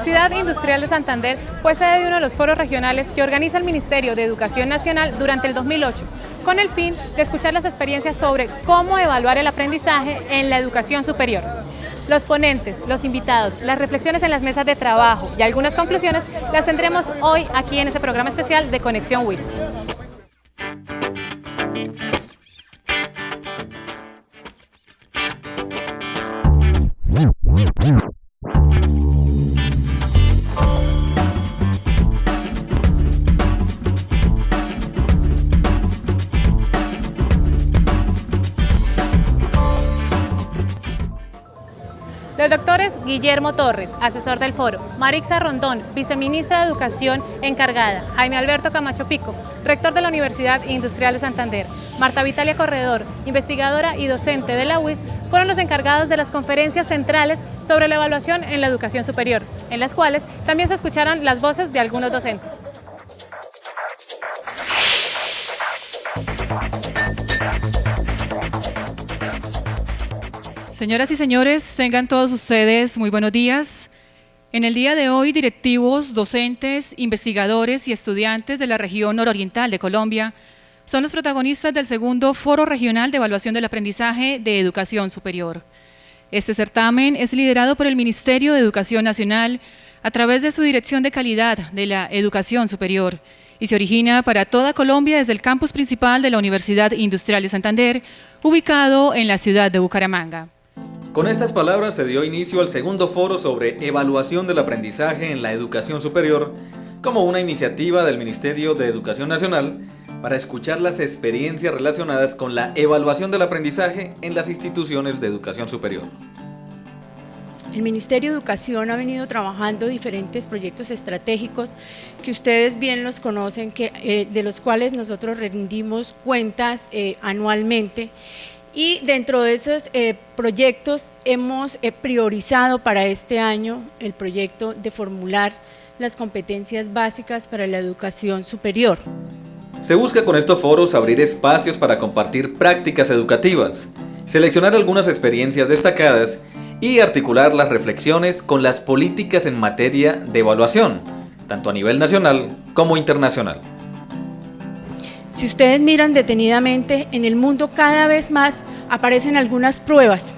Universidad Industrial de Santander fue sede de uno de los foros regionales que organiza el Ministerio de Educación Nacional durante el 2008, con el fin de escuchar las experiencias sobre cómo evaluar el aprendizaje en la educación superior. Los ponentes, los invitados, las reflexiones en las mesas de trabajo y algunas conclusiones las tendremos hoy aquí en este programa especial de Conexión WIS. Los doctores Guillermo Torres, asesor del foro, Marixa Rondón, viceministra de Educación encargada, Jaime Alberto Camacho Pico, rector de la Universidad Industrial de Santander, Marta Vitalia Corredor, investigadora y docente de la UIS, fueron los encargados de las conferencias centrales sobre la evaluación en la educación superior, en las cuales también se escucharon las voces de algunos docentes. Señoras y señores, tengan todos ustedes muy buenos días. En el día de hoy, directivos, docentes, investigadores y estudiantes de la región nororiental de Colombia son los protagonistas del segundo Foro Regional de Evaluación del Aprendizaje de Educación Superior. Este certamen es liderado por el Ministerio de Educación Nacional a través de su Dirección de Calidad de la Educación Superior y se origina para toda Colombia desde el campus principal de la Universidad Industrial de Santander, ubicado en la ciudad de Bucaramanga. Con estas palabras se dio inicio al segundo foro sobre evaluación del aprendizaje en la educación superior como una iniciativa del Ministerio de Educación Nacional para escuchar las experiencias relacionadas con la evaluación del aprendizaje en las instituciones de educación superior. El Ministerio de Educación ha venido trabajando diferentes proyectos estratégicos que ustedes bien los conocen, de los cuales nosotros rendimos cuentas anualmente. Y dentro de esos proyectos hemos priorizado para este año el proyecto de formular las competencias básicas para la educación superior. Se busca con estos foros abrir espacios para compartir prácticas educativas, seleccionar algunas experiencias destacadas y articular las reflexiones con las políticas en materia de evaluación, tanto a nivel nacional como internacional. Si ustedes miran detenidamente, en el mundo cada vez más aparecen algunas pruebas,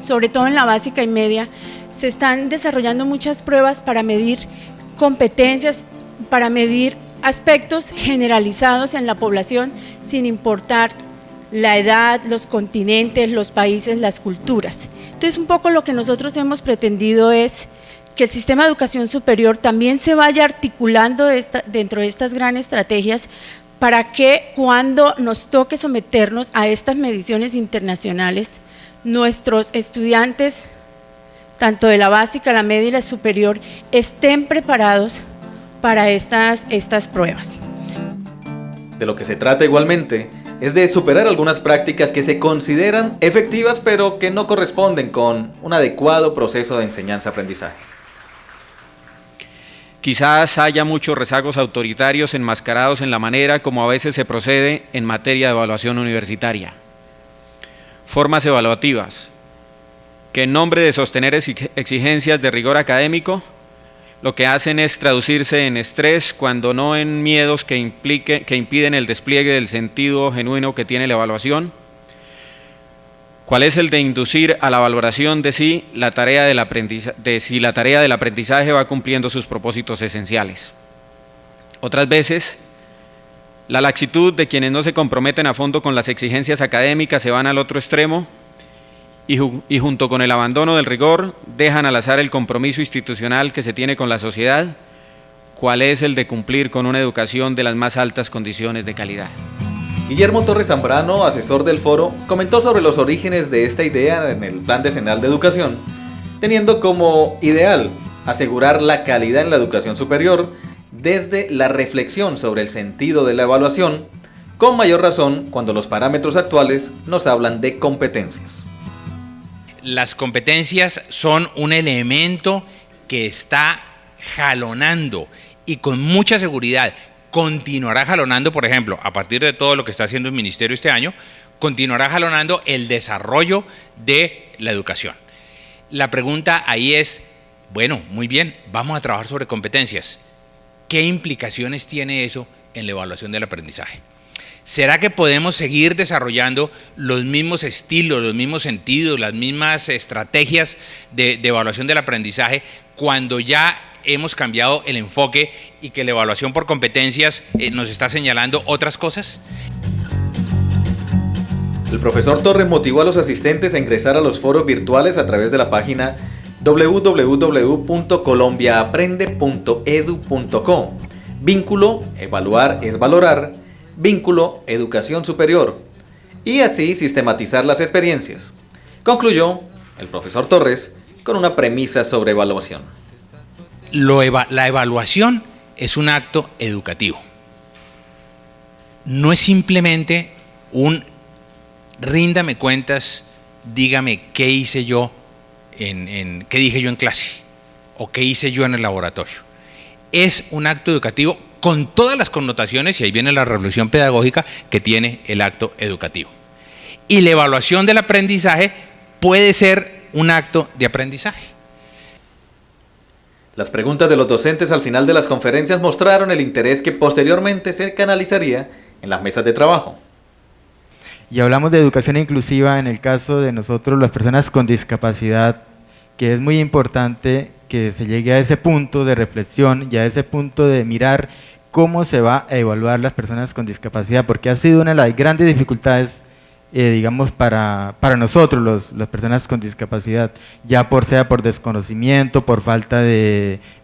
sobre todo en la básica y media, se están desarrollando muchas pruebas para medir competencias, para medir aspectos generalizados en la población sin importar la edad, los continentes, los países, las culturas. Entonces un poco lo que nosotros hemos pretendido es que el sistema de educación superior también se vaya articulando dentro de estas grandes estrategias para que cuando nos toque someternos a estas mediciones internacionales, nuestros estudiantes, tanto de la básica, la media y la superior, estén preparados para estas pruebas. De lo que se trata igualmente es de superar algunas prácticas que se consideran efectivas pero que no corresponden con un adecuado proceso de enseñanza-aprendizaje. Quizás haya muchos rezagos autoritarios enmascarados en la manera como a veces se procede en materia de evaluación universitaria. Formas evaluativas que en nombre de sostener exigencias de rigor académico, lo que hacen es traducirse en estrés, cuando no en miedos que impiden el despliegue del sentido genuino que tiene la evaluación. ¿Cuál es el de inducir a la valoración de si la tarea del aprendizaje va cumpliendo sus propósitos esenciales? Otras veces, la laxitud de quienes no se comprometen a fondo con las exigencias académicas se van al otro extremo y junto con el abandono del rigor dejan al azar el compromiso institucional que se tiene con la sociedad, cuál es el de cumplir con una educación de las más altas condiciones de calidad. Guillermo Torres Zambrano, asesor del foro, comentó sobre los orígenes de esta idea en el Plan Decenal de Educación, teniendo como ideal asegurar la calidad en la educación superior desde la reflexión sobre el sentido de la evaluación, con mayor razón cuando los parámetros actuales nos hablan de competencias. Las competencias son un elemento que está jalonando y con mucha seguridad continuará jalonando, por ejemplo, a partir de todo lo que está haciendo el Ministerio este año, continuará jalonando el desarrollo de la educación. La pregunta ahí es, Bueno, muy bien, vamos a trabajar sobre competencias. ¿Qué implicaciones tiene eso en la evaluación del aprendizaje? ¿Será que podemos seguir desarrollando los mismos estilos, los mismos sentidos, las mismas estrategias de evaluación del aprendizaje cuando ya hemos cambiado el enfoque y que la evaluación por competencias nos está señalando otras cosas? El profesor Torres motivó a los asistentes a ingresar a los foros virtuales a través de la página www.colombiaaprende.edu.co. Vínculo, evaluar es valorar. Vínculo, educación superior. Y así sistematizar las experiencias. Concluyó el profesor Torres con una premisa sobre evaluación. La evaluación es un acto educativo. No es simplemente un ríndame cuentas, dígame qué hice yo qué dije yo en clase o qué hice yo en el laboratorio. Es un acto educativo con todas las connotaciones, y ahí viene la revolución pedagógica que tiene el acto educativo. Y la evaluación del aprendizaje puede ser un acto de aprendizaje. Las preguntas de los docentes al final de las conferencias mostraron el interés que posteriormente se canalizaría en las mesas de trabajo. Y hablamos de educación inclusiva en el caso de nosotros, las personas con discapacidad, que es muy importante que se llegue a ese punto de reflexión y a ese punto de mirar cómo se va a evaluar las personas con discapacidad, porque ha sido una de las grandes dificultades, digamos, para nosotros, las personas con discapacidad, ya sea por desconocimiento, por falta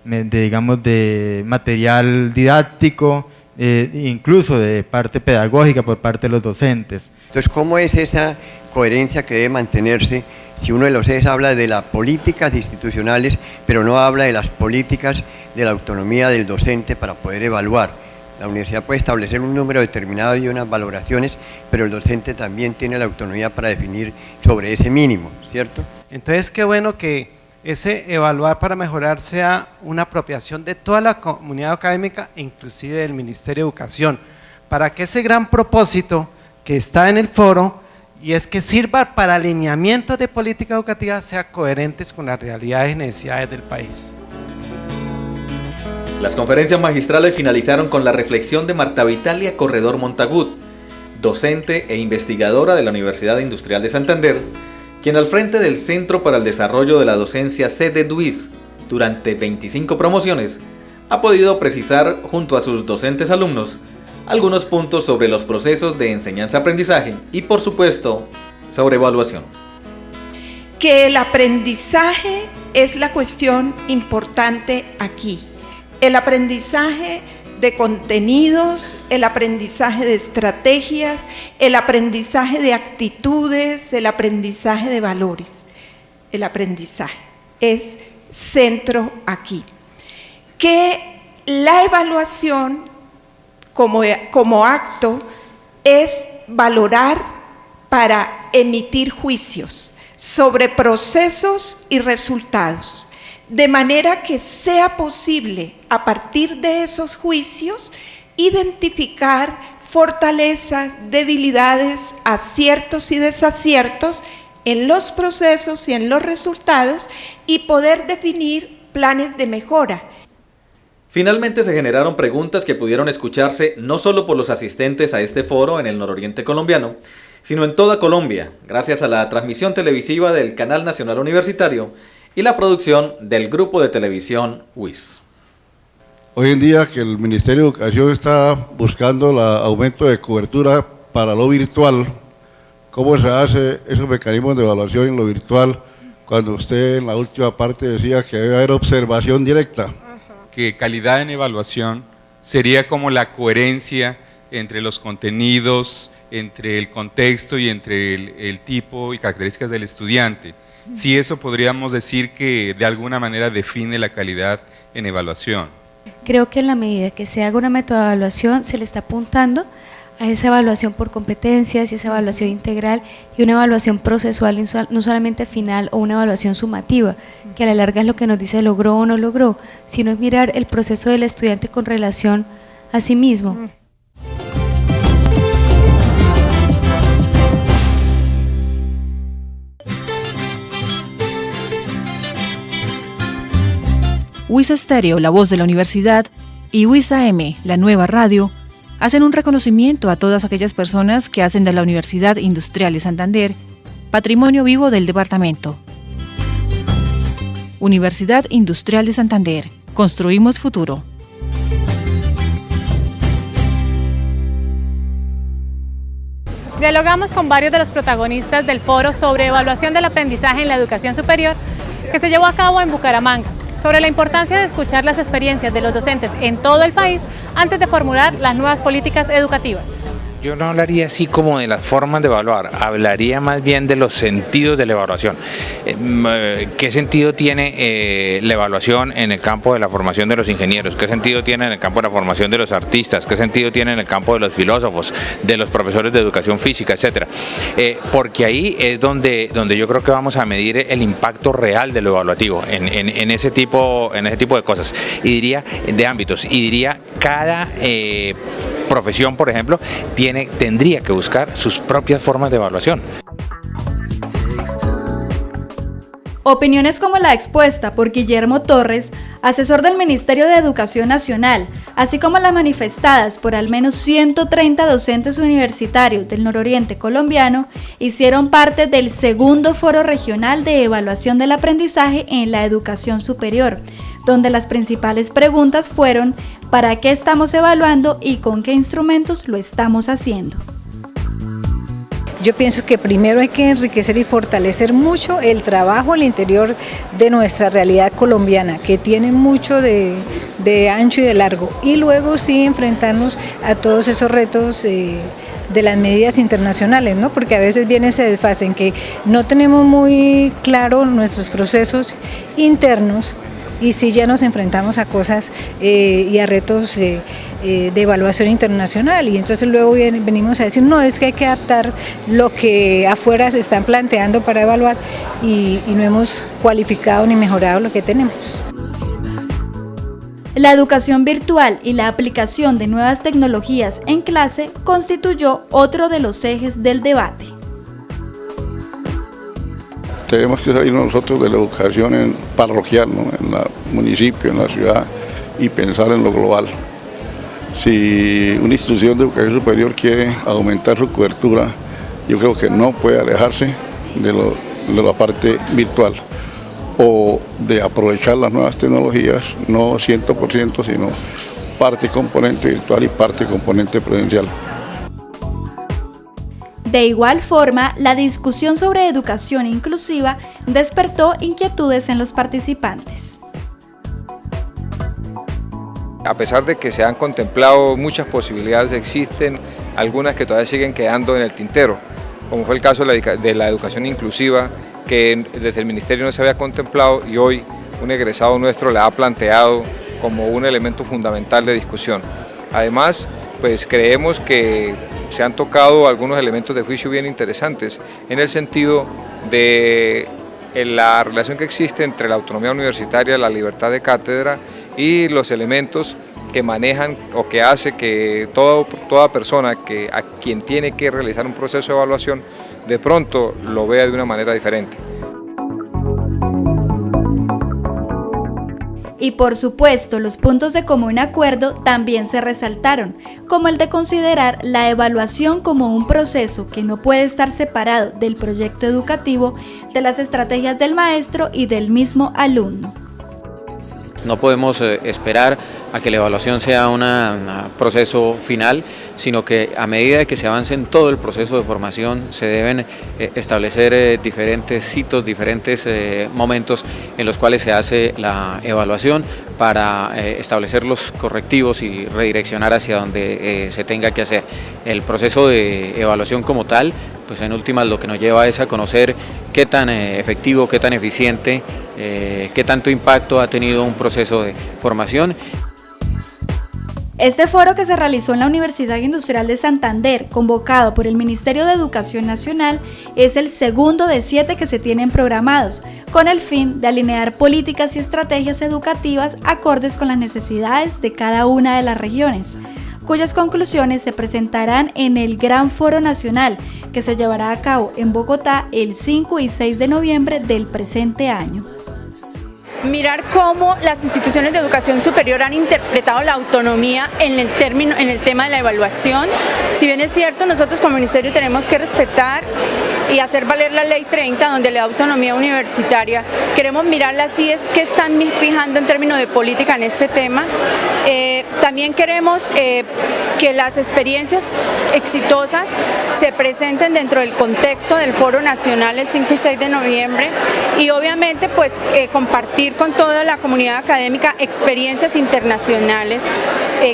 digamos, de material didáctico, incluso de parte pedagógica por parte de los docentes. Entonces, ¿cómo es esa coherencia que debe mantenerse si uno de los ejes habla de las políticas institucionales, pero no habla de las políticas de la autonomía del docente para poder evaluar? La universidad puede establecer un número determinado y unas valoraciones, pero el docente también tiene la autonomía para definir sobre ese mínimo, ¿cierto? Entonces, qué bueno que ese evaluar para mejorar sea una apropiación de toda la comunidad académica, inclusive del Ministerio de Educación, para que ese gran propósito que está en el foro, y es que sirva para alineamientos de política educativa, sea coherentes con las realidades y necesidades del país. Las conferencias magistrales finalizaron con la reflexión de Marta Vitalia Corredor Montagut, docente e investigadora de la Universidad Industrial de Santander, quien al frente del Centro para el Desarrollo de la Docencia CDDUIS durante 25 promociones, ha podido precisar junto a sus docentes alumnos algunos puntos sobre los procesos de enseñanza-aprendizaje y, por supuesto, sobre evaluación. Que el aprendizaje es la cuestión importante aquí. El aprendizaje de contenidos, el aprendizaje de estrategias, el aprendizaje de actitudes, el aprendizaje de valores. El aprendizaje es centro aquí. Que la evaluación como acto es valorar para emitir juicios sobre procesos y resultados, de manera que sea posible a partir de esos juicios identificar fortalezas, debilidades, aciertos y desaciertos en los procesos y en los resultados y poder definir planes de mejora. Finalmente se generaron preguntas que pudieron escucharse no solo por los asistentes a este foro en el nororiente colombiano, sino en toda Colombia, gracias a la transmisión televisiva del Canal Nacional Universitario y la producción del grupo de televisión WIS. Hoy en día que el Ministerio de Educación está buscando el aumento de cobertura para lo virtual, ¿cómo se hace esos mecanismos de evaluación en lo virtual cuando usted en la última parte decía que debe haber observación directa? Que calidad en evaluación sería como la coherencia entre los contenidos, entre el contexto y entre el tipo y características del estudiante. Sí, eso podríamos decir que de alguna manera define la calidad en evaluación. Creo que en la medida que se haga una metodoevaluación se le está apuntando a esa evaluación por competencias y esa evaluación integral y una evaluación procesual, no solamente final o una evaluación sumativa, que a la larga es lo que nos dice logró o no logró, sino es mirar el proceso del estudiante con relación a sí mismo. Wisa Stereo, la voz de la universidad, y Wisa M, la nueva radio, hacen un reconocimiento a todas aquellas personas que hacen de la Universidad Industrial de Santander patrimonio vivo del departamento. Universidad Industrial de Santander. Construimos futuro. Dialogamos con varios de los protagonistas del foro sobre evaluación del aprendizaje en la educación superior que se llevó a cabo en Bucaramanga, sobre la importancia de escuchar las experiencias de los docentes en todo el país antes de formular las nuevas políticas educativas. Yo no hablaría así como de las formas de evaluar, hablaría más bien de los sentidos de la evaluación. ¿Qué sentido tiene la evaluación en el campo de la formación de los ingenieros? ¿Qué sentido tiene en el campo de la formación de los artistas? ¿Qué sentido tiene en el campo de los filósofos, de los profesores de educación física, etcétera? Porque ahí es donde yo creo que vamos a medir el impacto real de lo evaluativo en ese tipo de cosas, y diría de ámbitos, y diría cada profesión, por ejemplo, tendría que buscar sus propias formas de evaluación. Opiniones como la expuesta por Guillermo Torres, asesor del Ministerio de Educación Nacional, así como las manifestadas por al menos 130 docentes universitarios del nororiente colombiano, hicieron parte del segundo Foro Regional de Evaluación del Aprendizaje en la Educación Superior, donde las principales preguntas fueron ¿para qué estamos evaluando y con qué instrumentos lo estamos haciendo? Yo pienso que primero hay que enriquecer y fortalecer mucho el trabajo al interior de nuestra realidad colombiana, que tiene mucho de ancho y de largo, y luego sí enfrentarnos a todos esos retos de las medidas internacionales, ¿no? Porque a veces viene ese desfase en que no tenemos muy claro nuestros procesos internos, y sí ya nos enfrentamos a cosas y a retos de evaluación internacional, y entonces luego venimos a decir no, es que hay que adaptar lo que afuera se están planteando para evaluar, y no hemos cualificado ni mejorado lo que tenemos. La educación virtual y la aplicación de nuevas tecnologías en clase constituyó otro de los ejes del debate. Tenemos que salir nosotros de la educación parroquial, ¿no? En el municipio, en la ciudad, y pensar en lo global. Si una institución de educación superior quiere aumentar su cobertura, yo creo que no puede alejarse de la parte virtual o de aprovechar las nuevas tecnologías, no 100%, sino parte componente virtual y parte componente presencial. De igual forma, la discusión sobre educación inclusiva despertó inquietudes en los participantes. A pesar de que se han contemplado muchas posibilidades, existen algunas que todavía siguen quedando en el tintero, como fue el caso de la educación inclusiva, que desde el Ministerio no se había contemplado, y hoy un egresado nuestro la ha planteado como un elemento fundamental de discusión. Además, pues creemos que se han tocado algunos elementos de juicio bien interesantes, en el sentido de la relación que existe entre la autonomía universitaria, la libertad de cátedra y los elementos que manejan o que hace que toda persona a quien tiene que realizar un proceso de evaluación de pronto lo vea de una manera diferente. Y por supuesto, los puntos de común acuerdo también se resaltaron, como el de considerar la evaluación como un proceso que no puede estar separado del proyecto educativo, de las estrategias del maestro y del mismo alumno. No podemos esperar a que la evaluación sea un proceso final, sino que a medida que se avance en todo el proceso de formación se deben establecer diferentes hitos, diferentes momentos en los cuales se hace la evaluación para establecer los correctivos y redireccionar hacia donde se tenga que hacer. El proceso de evaluación como tal, pues en últimas lo que nos lleva es a conocer qué tan efectivo, qué tan eficiente, qué tanto impacto ha tenido un proceso de formación. Este foro, que se realizó en la Universidad Industrial de Santander, convocado por el Ministerio de Educación Nacional, es el segundo de 7 que se tienen programados, con el fin de alinear políticas y estrategias educativas acordes con las necesidades de cada una de las regiones, cuyas conclusiones se presentarán en el Gran Foro Nacional, que se llevará a cabo en Bogotá el 5 y 6 de noviembre del presente año. mirar cómo las instituciones de educación superior han interpretado la autonomía en el tema de la evaluación. Si bien es cierto, nosotros como ministerio tenemos que respetar y hacer valer la ley 30, donde le da autonomía universitaria, queremos mirarla así, es que están fijando en términos de política en este tema. También queremos que las experiencias exitosas se presenten dentro del contexto del Foro Nacional el 5 y 6 de noviembre y obviamente pues compartir con toda la comunidad académica experiencias internacionales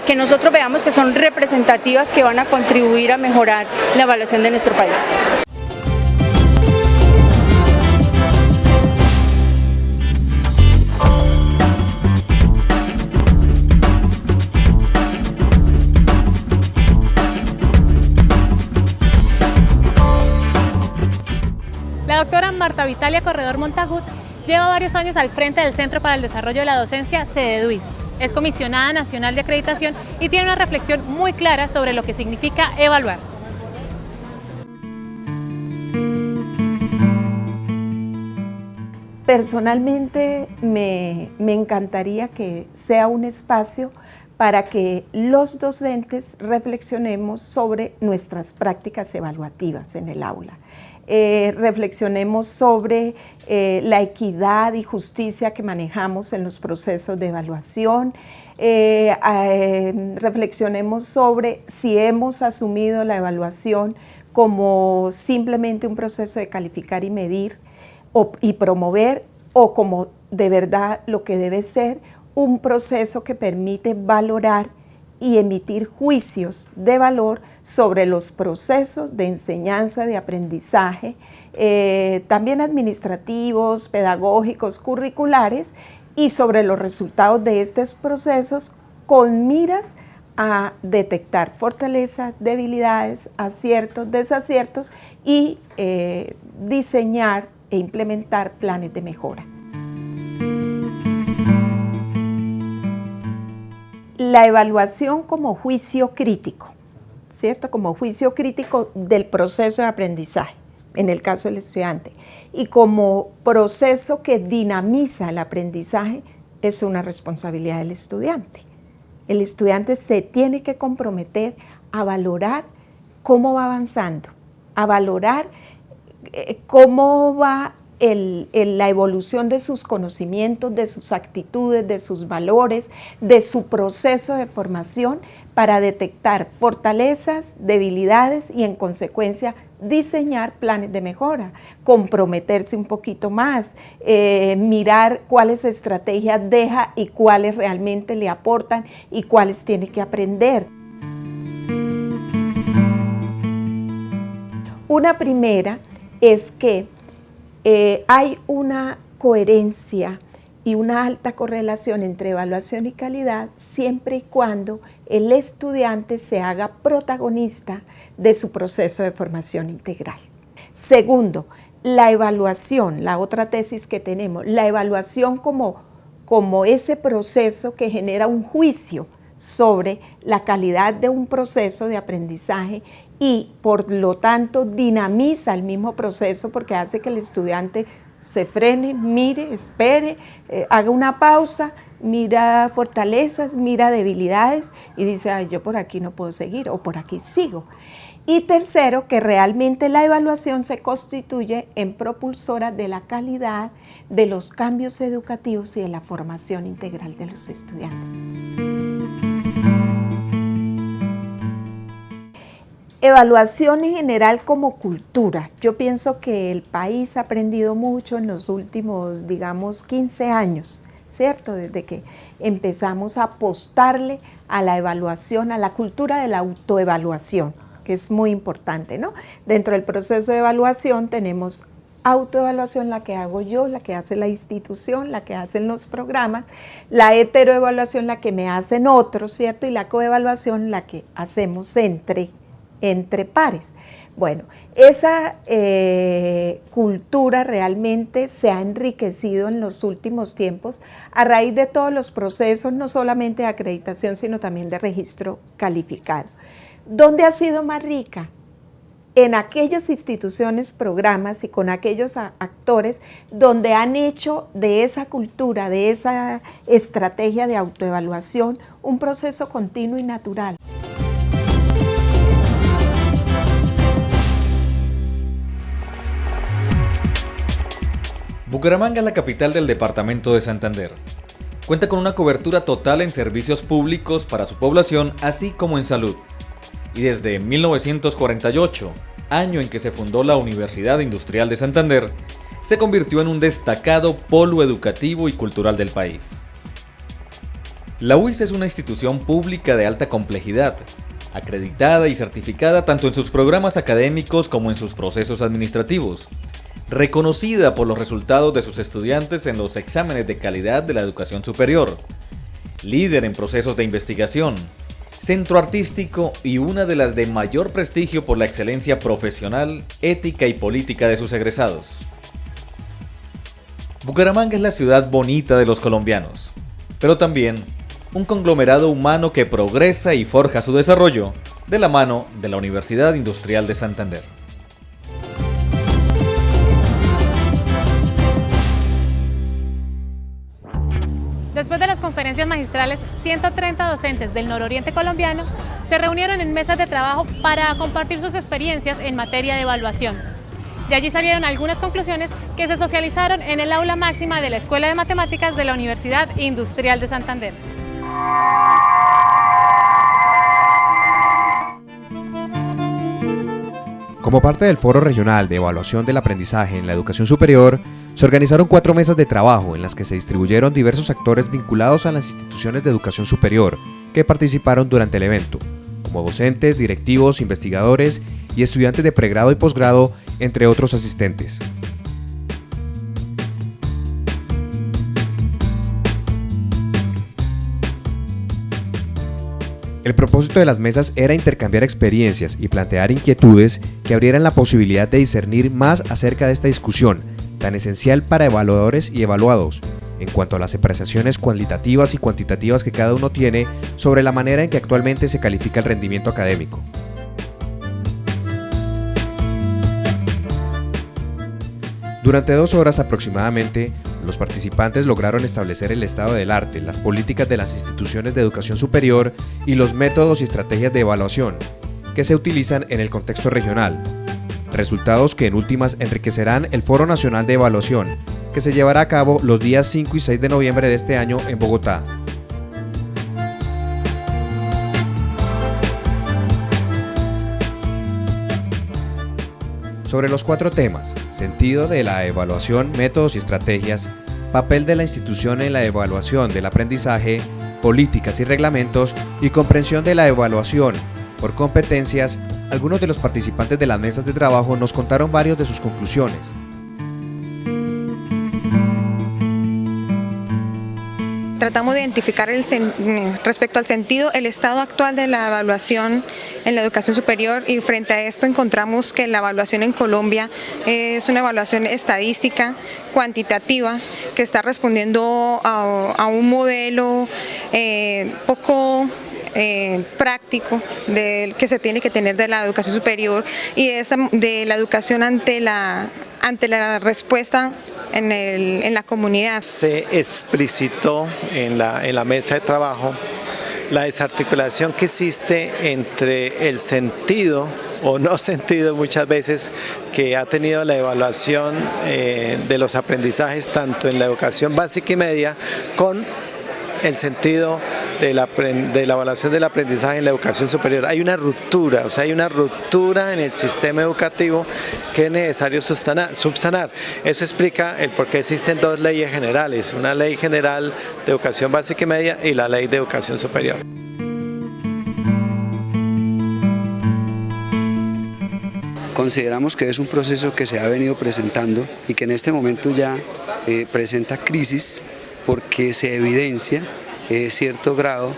que nosotros veamos que son representativas, que van a contribuir a mejorar la evaluación de nuestro país. La doctora Marta Vitalia Corredor Montagut lleva varios años al frente del Centro para el Desarrollo de la Docencia, CEDEDUIS. Es comisionada nacional de acreditación y tiene una reflexión muy clara sobre lo que significa evaluar. Personalmente me encantaría que sea un espacio para que los docentes reflexionemos sobre nuestras prácticas evaluativas en el aula. Reflexionemos sobre la equidad y justicia que manejamos en los procesos de evaluación, reflexionemos sobre si hemos asumido la evaluación como simplemente un proceso de calificar y medir y promover, o como de verdad lo que debe ser un proceso que permite valorar y emitir juicios de valor sobre los procesos de enseñanza, de aprendizaje, también administrativos, pedagógicos, curriculares, y sobre los resultados de estos procesos con miras a detectar fortalezas, debilidades, aciertos, desaciertos y diseñar e implementar planes de mejora. La evaluación como juicio crítico, ¿cierto? Como juicio crítico del proceso de aprendizaje, en el caso del estudiante, y como proceso que dinamiza el aprendizaje, es una responsabilidad del estudiante. El estudiante se tiene que comprometer a valorar cómo va avanzando, a valorar cómo va la evolución de sus conocimientos, de sus actitudes, de sus valores, de su proceso de formación, para detectar fortalezas, debilidades y en consecuencia diseñar planes de mejora, comprometerse un poquito más, mirar cuáles estrategias deja y cuáles realmente le aportan y cuáles tiene que aprender. Una primera es que hay una coherencia y una alta correlación entre evaluación y calidad siempre y cuando el estudiante se haga protagonista de su proceso de formación integral. Segundo, la evaluación, la otra tesis que tenemos, la evaluación como ese proceso que genera un juicio sobre la calidad de un proceso de aprendizaje y por lo tanto dinamiza el mismo proceso porque hace que el estudiante se frene, mire, espere, haga una pausa, mira fortalezas, mira debilidades y dice, ay, yo por aquí no puedo seguir o por aquí sigo. Y tercero, que realmente la evaluación se constituye en propulsora de la calidad, de los cambios educativos y de la formación integral de los estudiantes. Evaluación en general como cultura. Yo pienso que el país ha aprendido mucho en los últimos, digamos, 15 años, ¿cierto? Desde que empezamos a apostarle a la evaluación, a la cultura de la autoevaluación, que es muy importante, ¿no? Dentro del proceso de evaluación tenemos autoevaluación, la que hago yo, la que hace la institución, la que hacen los programas, la heteroevaluación, la que me hacen otros, ¿cierto? Y la coevaluación, la que hacemos entre pares. Bueno, esa cultura realmente se ha enriquecido en los últimos tiempos a raíz de todos los procesos, no solamente de acreditación, sino también de registro calificado. ¿Dónde ha sido más rica? en aquellas instituciones, programas y con aquellos actores donde han hecho de esa cultura, de esa estrategia de autoevaluación, un proceso continuo y natural. Bucaramanga es la capital del departamento de Santander. Cuenta con una cobertura total en servicios públicos para su población, así como en salud. Y desde 1948, año en que se fundó la Universidad Industrial de Santander, se convirtió en un destacado polo educativo y cultural del país. La UIS es una institución pública de alta complejidad, acreditada y certificada tanto en sus programas académicos como en sus procesos administrativos, reconocida por los resultados de sus estudiantes en los exámenes de calidad de la educación superior, líder en procesos de investigación, centro artístico y una de las de mayor prestigio por la excelencia profesional, ética y política de sus egresados. Bucaramanga es la ciudad bonita de los colombianos, pero también un conglomerado humano que progresa y forja su desarrollo de la mano de la Universidad Industrial de Santander. Después de las conferencias magistrales, 130 docentes del nororiente colombiano se reunieron en mesas de trabajo para compartir sus experiencias en materia de evaluación. De allí salieron algunas conclusiones que se socializaron en el aula máxima de la Escuela de Matemáticas de la Universidad Industrial de Santander. Como parte del Foro Regional de Evaluación del Aprendizaje en la Educación Superior, se organizaron 4 mesas de trabajo en las que se distribuyeron diversos actores vinculados a las instituciones de educación superior que participaron durante el evento, como docentes, directivos, investigadores y estudiantes de pregrado y posgrado, entre otros asistentes. El propósito de las mesas era intercambiar experiencias y plantear inquietudes que abrieran la posibilidad de discernir más acerca de esta discusión, tan esencial para evaluadores y evaluados, en cuanto a las apreciaciones cualitativas y cuantitativas que cada uno tiene sobre la manera en que actualmente se califica el rendimiento académico. Durante 2 horas aproximadamente, los participantes lograron establecer el estado del arte, las políticas de las instituciones de educación superior y los métodos y estrategias de evaluación que se utilizan en el contexto regional. Resultados que en últimas enriquecerán el Foro Nacional de Evaluación, que se llevará a cabo los días 5 y 6 de noviembre de este año en Bogotá. Sobre los 4 temas: sentido de la evaluación, métodos y estrategias, papel de la institución en la evaluación del aprendizaje, políticas y reglamentos y comprensión de la evaluación por competencias, algunos de los participantes de las mesas de trabajo nos contaron varios de sus conclusiones. Tratamos de identificar respecto al sentido, el estado actual de la evaluación en la educación superior, y frente a esto encontramos que la evaluación en Colombia es una evaluación estadística, cuantitativa, que está respondiendo a un modelo poco práctico que se tiene que tener de la educación superior y de la educación ante la respuesta en la comunidad. Se explicitó en la mesa de trabajo la desarticulación que existe entre el sentido o no sentido muchas veces que ha tenido la evaluación de los aprendizajes tanto en la educación básica y media con el sentido de la evaluación del aprendizaje en la educación superior. Hay una ruptura, hay una ruptura en el sistema educativo que es necesario subsanar. Eso explica el por qué existen 2 leyes generales, una ley general de educación básica y media y la ley de educación superior. Consideramos que es un proceso que se ha venido presentando y que en este momento ya presenta crisis, porque se evidencia cierto grado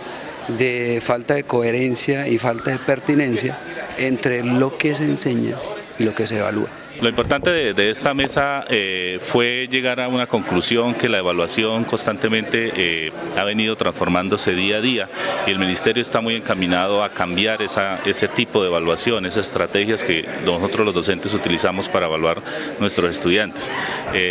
de falta de coherencia y falta de pertinencia entre lo que se enseña y lo que se evalúa. Lo importante de esta mesa fue llegar a una conclusión que la evaluación constantemente ha venido transformándose día a día y el Ministerio está muy encaminado a cambiar ese tipo de evaluación, esas estrategias que nosotros los docentes utilizamos para evaluar nuestros estudiantes,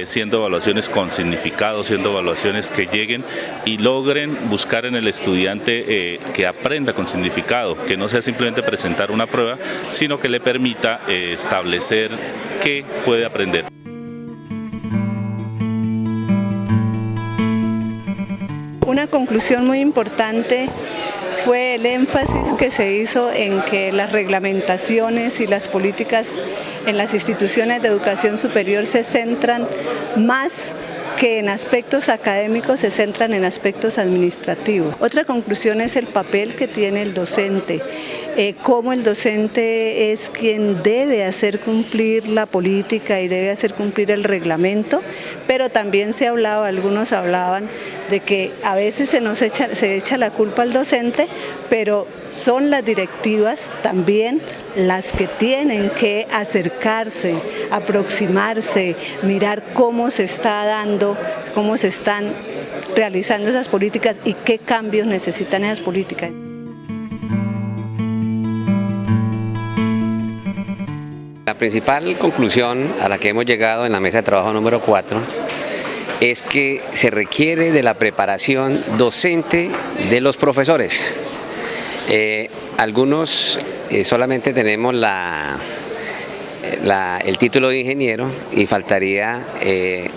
siendo evaluaciones con significado, siendo evaluaciones que lleguen y logren buscar en el estudiante que aprenda con significado, que no sea simplemente presentar una prueba, sino que le permita establecer qué puede aprender. Una conclusión muy importante fue el énfasis que se hizo en que las reglamentaciones y las políticas en las instituciones de educación superior se centran más que en aspectos académicos, se centran en aspectos administrativos. Otra conclusión es el papel que tiene el docente, cómo el docente es quien debe hacer cumplir la política y debe hacer cumplir el reglamento, pero también se hablaba, algunos hablaban de que a veces se echa la culpa al docente, pero son las directivas también las que tienen que acercarse, aproximarse, mirar cómo se está dando, cómo se están realizando esas políticas y qué cambios necesitan esas políticas. La principal conclusión a la que hemos llegado en la mesa de trabajo número 4 es que se requiere de la preparación docente de los profesores. Algunos solamente tenemos el título de ingeniero y faltaría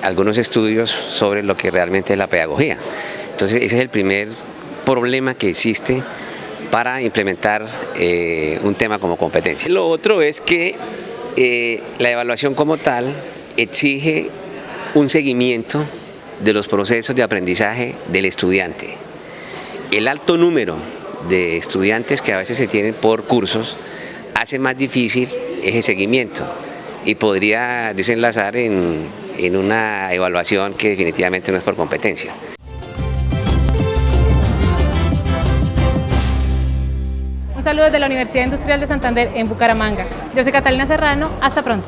algunos estudios sobre lo que realmente es la pedagogía. Entonces ese es el primer problema que existe para implementar un tema como competencia. Lo otro es que la evaluación como tal exige un seguimiento de los procesos de aprendizaje del estudiante. El alto número de estudiantes que a veces se tienen por cursos hace más difícil ese seguimiento y podría desenlazar en una evaluación que definitivamente no es por competencia. Un saludo desde la Universidad Industrial de Santander en Bucaramanga. Yo soy Catalina Serrano, hasta pronto.